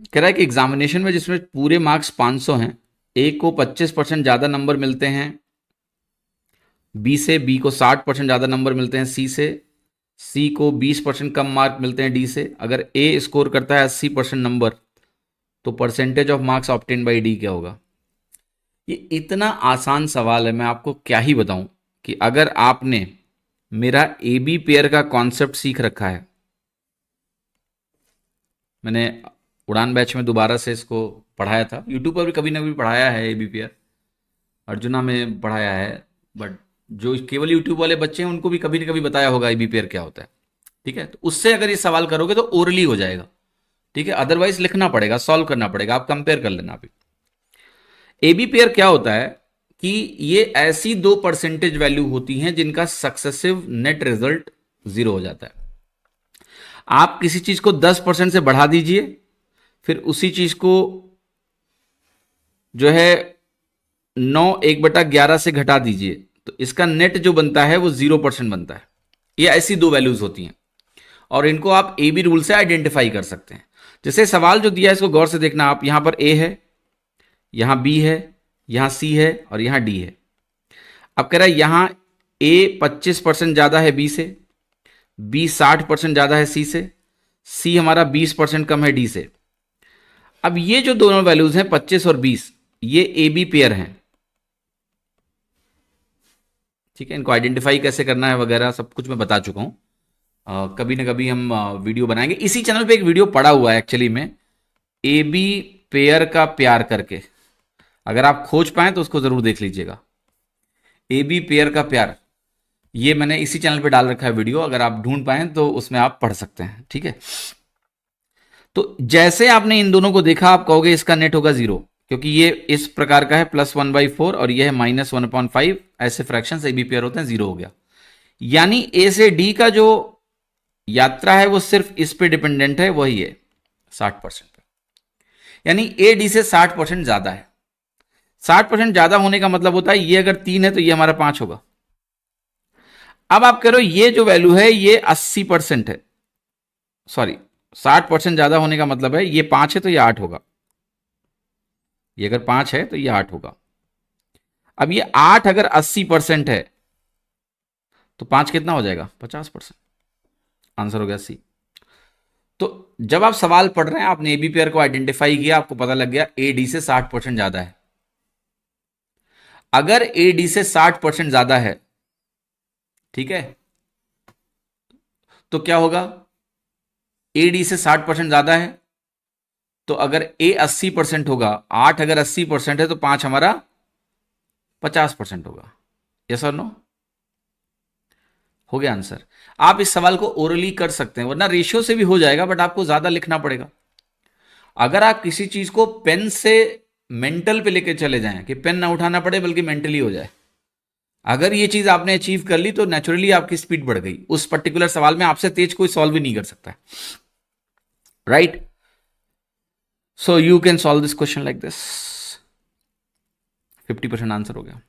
कह रहा है कि एग्जामिनेशन में जिसमें पूरे मार्क्स 500 हैं, ए को 25% ज़्यादा नंबर मिलते हैं बी से, बी को 60% ज़्यादा नंबर मिलते हैं सी को 20% कम मार्क मिलते हैं डी से। अगर ए स्कोर करता है 80% नंबर, तो percentage of marks obtain by D क्या होगा? ये इतना आसान सवाल है, मैं आपको क्या ही बताऊं कि अगर आपने मेरा ए बी पेयर का कॉन्सेप्ट सीख रखा है, मैंने उड़ान बैच में दोबारा से इसको पढ़ाया था, यूट्यूब पर भी कभी ना कभी पढ़ाया है ए बी पेयर, अर्जुना में पढ़ाया है, बट जो केवल यूट्यूब वाले बच्चे हैं उनको भी कभी ना कभी बताया होगा ए बी पेयर क्या होता है। ठीक है, तो उससे अगर ये सवाल करोगे तो ओरली हो जाएगा। ठीक है, अदरवाइज लिखना पड़ेगा, सॉल्व करना पड़ेगा, आप कंपेयर कर लेना अभी। ए बी पेयर क्या होता है कि ये ऐसी दो परसेंटेज वैल्यू होती हैं जिनका सक्सेसिव नेट रिजल्ट 0 हो जाता है। आप किसी चीज को 10% से बढ़ा दीजिए, फिर उसी चीज को जो है 9/1/11 से घटा दीजिए, तो इसका नेट जो बनता है वो 0% बनता है। ये ऐसी दो वैल्यूज होती हैं और इनको आप ए बी रूल से आइडेंटिफाई कर सकते हैं। जैसे सवाल जो दिया है इसको गौर से देखना आप, यहां पर ए है, यहां बी है, यहां सी है और यहां डी है। अब कह रहा है यहां ए 25% ज्यादा है बी से, बी 60% ज्यादा है सी हमारा 20% कम है डी से। अब ये जो दोनों वैल्यूज हैं 25 और 20, ये ए बी पेयर हैं। ठीक है, इनको आइडेंटिफाई कैसे करना है वगैरह सब कुछ मैं बता चुका हूं। कभी ना कभी हम वीडियो बनाएंगे, इसी चैनल पे एक वीडियो पड़ा हुआ है एक्चुअली में, ए बी पेयर का प्यार करके, अगर आप खोज पाए तो उसको जरूर देख लीजिएगा। ए बी पेयर का प्यार, ये मैंने इसी चैनल पे डाल रखा है वीडियो, अगर आप ढूंढ पाए तो उसमें आप पढ़ सकते हैं। ठीक है, तो जैसे आपने इन दोनों को देखा आप कहोगे इसका नेट होगा 0, क्योंकि ये इस प्रकार का है +1/4 और ये है -1/5, ऐसे फ्रैक्शन ए बी पेयर होते हैं, 0 हो गया। यानी ए से डी का जो यात्रा है वो सिर्फ इस पे डिपेंडेंट है, वही है 60% पे। यानी ए डी से 60% ज्यादा है। 60% ज्यादा होने का मतलब होता है ये अगर 3 है तो ये हमारा 5 होगा। अब आप कह रहे हो ये जो वैल्यू है ये 80% है, सॉरी 60% ज्यादा होने का मतलब है ये 5 है तो ये 8 होगा, ये अगर 5 है तो ये 8 होगा। अब ये 8 अगर 80% है तो 5 कितना हो जाएगा? 50%। आंसर हो गया सी। तो जब आप सवाल पढ़ रहे हैं, आपने ए बी पेयर को आइडेंटिफाई किया, आपको पता लग गया ए डी से 60% ज्यादा है। अगर ए डी से 60% ज्यादा है, ठीक है, तो क्या होगा? ए डी से 60% ज्यादा है, तो अगर ए 80% होगा, 8 अगर 80% है तो 5 हमारा 50% होगा। यस और नो? हो गया आंसर। आप इस सवाल को ओरली कर सकते हैं, वरना रेशियो से भी हो जाएगा, बट आपको ज्यादा लिखना पड़ेगा। अगर आप किसी चीज को पेन से मेंटल पे लेके चले जाएं कि पेन ना उठाना पड़े बल्कि मेंटली हो जाए, अगर ये चीज आपने अचीव कर ली तो नेचुरली आपकी स्पीड बढ़ गई। उस पर्टिकुलर सवाल में आपसे तेज कोई सॉल्व ही नहीं कर सकता, right? So you can solve this question like this. 50% answer हो गया।